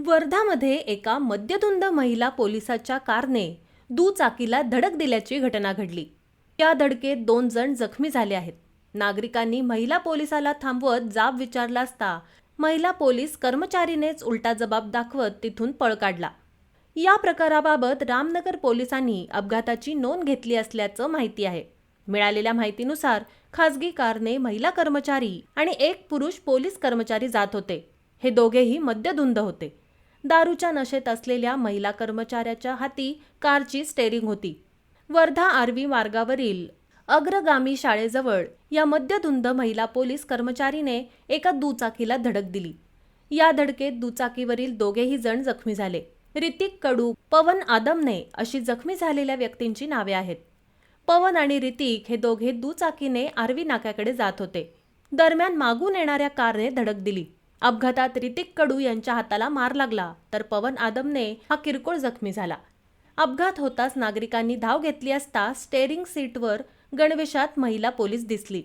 वर्धामध्ये एका मद्यधुंद महिला पोलिसाच्या कारने दुचाकीला धडक दिल्याची घटना घडली। या धडकेत 2 जण जखमी झाले आहेत। नागरिकांनी महिला पोलिसाला थांबवत जाब विचारला असता महिला पोलीस कर्मचारीनेच उलटा जबाब दाखवत तिथून पळ काढला। या प्रकाराबाबत रामनगर पोलिसांनी अपघाताची नोंद घेतली असल्याचं माहिती आहे। मिळालेल्या माहितीनुसार खासगी कारने महिला कर्मचारी आणि एक पुरुष पोलीस कर्मचारी जात होते। हे दोघेही मद्यधुंद होते। दारूच्या नशेत असलेल्या महिला कर्मचाऱ्याच्या हाती कारची स्टेअरिंग होती। वर्धा आर्वी मार्गावरील अग्रगामी शाळेजवळ या मद्यधुंद महिला पोलीस कर्मचारीने एका दुचाकीला धडक दिली। या धडकेत दुचाकीवरील दोघेही जण जखमी झाले। ऋतिक कडू, पवन आदमने अशी जखमी झालेल्या व्यक्तींची नावे आहेत। पवन आणि ऋतिक हे दोघे दुचाकीने आर्वी नाक्याकडे जात होते। दरम्यान मागून येणाऱ्या कारने धडक दिली। अपघातात ऋतिक कडू यांच्या हाताला मार लागला, तर पवन आदमने हा किरकोळ जखमी झाला। अपघात होताच नागरिकांनी धाव घेतली असता स्टेअरिंग सीटवर गणवेशात महिला पोलीस दिसली।